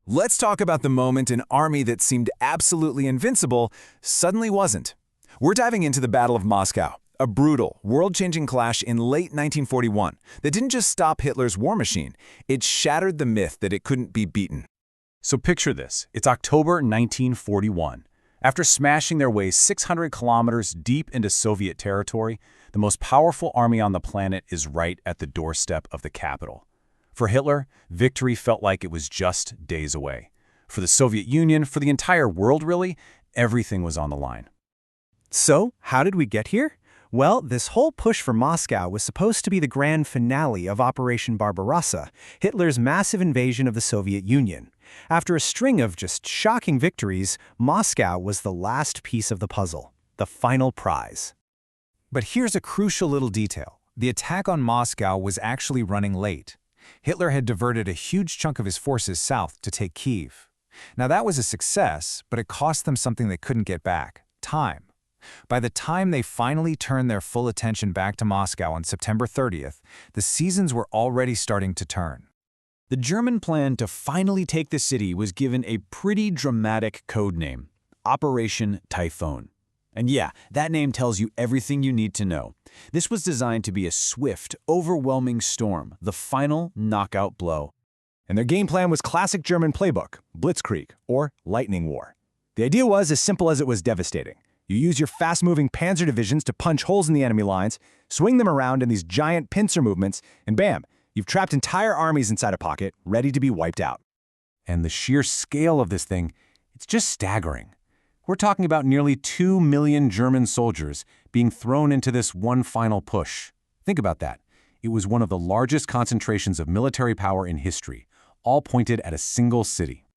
Let's talk about the moment an army that seemed absolutely invincible suddenly wasn't. We're diving into the Battle of Moscow, a brutal, world-changing clash in late 1941 that didn't just stop Hitler's war machine, it shattered the myth that it couldn't be beaten. So picture this. It's October 1941. After smashing their way 600 kilometers deep into Soviet territory, the most powerful army on the planet is right at the doorstep of the capital. For Hitler, victory felt like it was just days away. For the Soviet Union, for the entire world really, everything was on the line. So, how did we get here? Well, this whole push for Moscow was supposed to be the grand finale of Operation Barbarossa, Hitler's massive invasion of the Soviet Union. After a string of just shocking victories, Moscow was the last piece of the puzzle, the final prize. But here's a crucial little detail. The attack on Moscow was actually running late. Hitler had diverted a huge chunk of his forces south to take Kyiv. Now that was a success, but it cost them something they couldn't get back: time. By the time they finally turned their full attention back to Moscow on September 30th, the seasons were already starting to turn. The German plan to finally take the city was given a pretty dramatic code name: Operation Typhoon. And yeah, that name tells you everything you need to know. This was designed to be a swift, overwhelming storm, the final knockout blow. And their game plan was classic German playbook, Blitzkrieg, or lightning war. The idea was as simple as it was devastating. You use your fast-moving panzer divisions to punch holes in the enemy lines, swing them around in these giant pincer movements, and bam, you've trapped entire armies inside a pocket, ready to be wiped out. And the sheer scale of this thing, it's just staggering. We're talking about nearly 2 million German soldiers being thrown into this one final push. Think about that. It was one of the largest concentrations of military power in history, all pointed at a single city.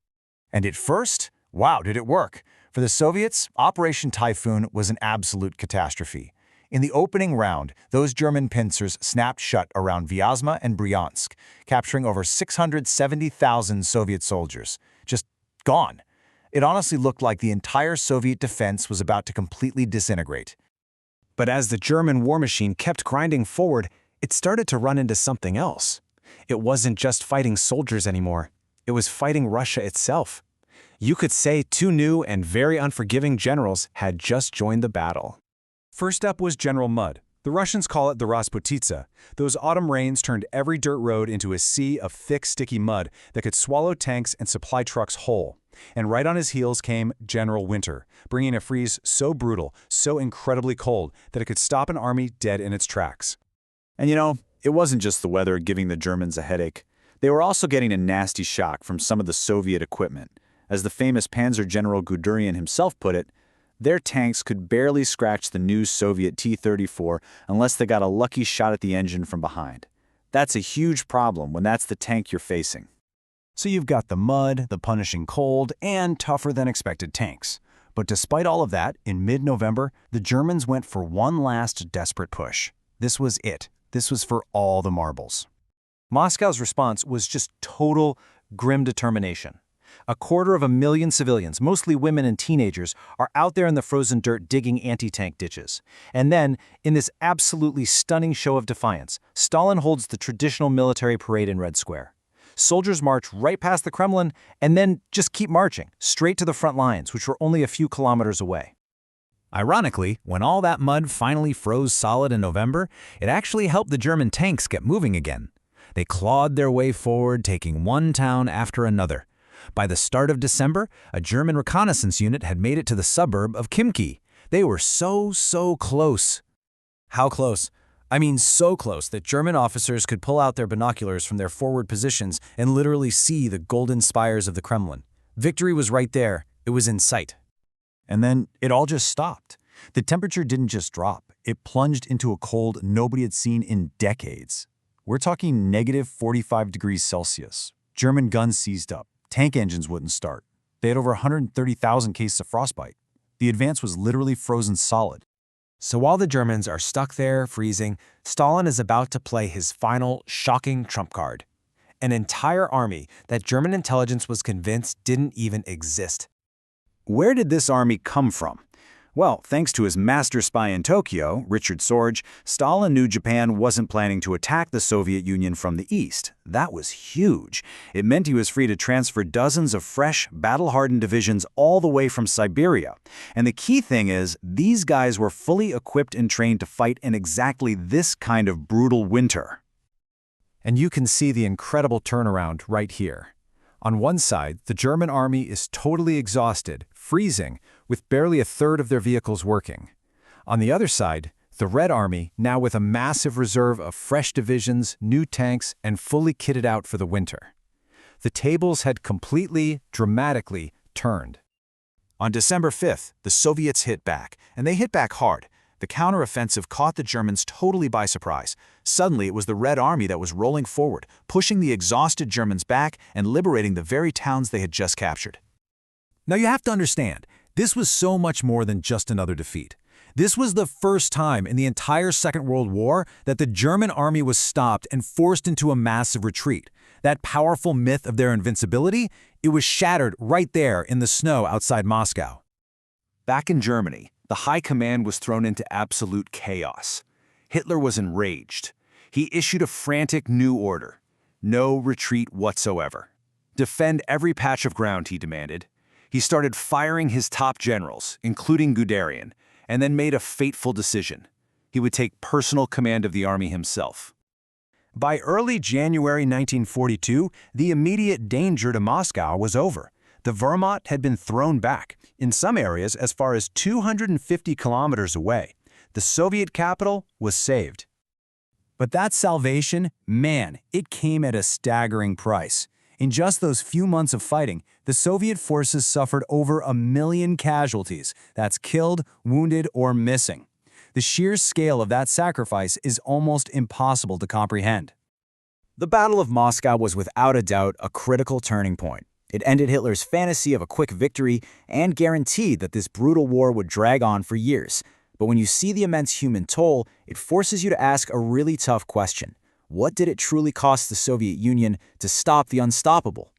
And at first, wow, did it work? For the Soviets, Operation Typhoon was an absolute catastrophe. In the opening round, those German pincers snapped shut around Vyazma and Bryansk, capturing over 670,000 Soviet soldiers. Just gone. It honestly looked like the entire Soviet defense was about to completely disintegrate. But as the German war machine kept grinding forward, it started to run into something else. It wasn't just fighting soldiers anymore. It was fighting Russia itself. You could say two new and very unforgiving generals had just joined the battle. First up was General Mud. The Russians call it the Rasputitsa. Those autumn rains turned every dirt road into a sea of thick, sticky mud that could swallow tanks and supply trucks whole. And right on his heels came General Winter, bringing a freeze so brutal, so incredibly cold, that it could stop an army dead in its tracks. And it wasn't just the weather giving the Germans a headache. They were also getting a nasty shock from some of the Soviet equipment. As the famous Panzer General Guderian himself put it, their tanks could barely scratch the new Soviet T-34 unless they got a lucky shot at the engine from behind. That's a huge problem when that's the tank you're facing. So you've got the mud, the punishing cold, and tougher-than-expected tanks. But despite all of that, in mid-November, the Germans went for one last desperate push. This was it. This was for all the marbles. Moscow's response was just total, grim determination. 250,000 civilians, mostly women and teenagers, are out there in the frozen dirt digging anti-tank ditches. And then, in this absolutely stunning show of defiance, Stalin holds the traditional military parade in Red Square. Soldiers march right past the Kremlin and then just keep marching, straight to the front lines, which were only a few kilometers away. Ironically, when all that mud finally froze solid in November, it actually helped the German tanks get moving again. They clawed their way forward, taking one town after another. By the start of December, a German reconnaissance unit had made it to the suburb of Khimki. They were so close. How close? I mean so close that German officers could pull out their binoculars from their forward positions and literally see the golden spires of the Kremlin. Victory was right there. It was in sight. And then it all just stopped. The temperature didn't just drop. It plunged into a cold nobody had seen in decades. We're talking negative 45 degrees Celsius. German guns seized up. Tank engines wouldn't start. They had over 130,000 cases of frostbite. The advance was literally frozen solid. So while the Germans are stuck there, freezing, Stalin is about to play his final, shocking trump card. An entire army that German intelligence was convinced didn't even exist. Where did this army come from? Well, thanks to his master spy in Tokyo, Richard Sorge, Stalin knew Japan wasn't planning to attack the Soviet Union from the east. That was huge. It meant he was free to transfer dozens of fresh, battle-hardened divisions all the way from Siberia. And the key thing is, these guys were fully equipped and trained to fight in exactly this kind of brutal winter. And you can see the incredible turnaround right here. On one side, the German army is totally exhausted, freezing, with barely a third of their vehicles working. On the other side, the Red Army, now with a massive reserve of fresh divisions, new tanks, and fully kitted out for the winter. The tables had completely, dramatically turned. On December 5th, the Soviets hit back, and they hit back hard. The counteroffensive caught the Germans totally by surprise. Suddenly, it was the Red Army that was rolling forward, pushing the exhausted Germans back and liberating the very towns they had just captured. Now you have to understand, this was so much more than just another defeat. This was the first time in the entire Second World War that the German army was stopped and forced into a massive retreat. That powerful myth of their invincibility, it was shattered right there in the snow outside Moscow. Back in Germany, the high command was thrown into absolute chaos. Hitler was enraged. He issued a frantic new order. No retreat whatsoever. Defend every patch of ground, he demanded. He started firing his top generals, including Guderian, and then made a fateful decision. He would take personal command of the army himself. By early January 1942, the immediate danger to Moscow was over. The Wehrmacht had been thrown back, in some areas as far as 250 kilometers away. The Soviet capital was saved. But that salvation, man, it came at a staggering price. In just those few months of fighting, the Soviet forces suffered over 1 million casualties. That's killed, wounded, or missing. The sheer scale of that sacrifice is almost impossible to comprehend. The Battle of Moscow was without a doubt a critical turning point. It ended Hitler's fantasy of a quick victory and guaranteed that this brutal war would drag on for years. But when you see the immense human toll, it forces you to ask a really tough question. What did it truly cost the Soviet Union to stop the unstoppable?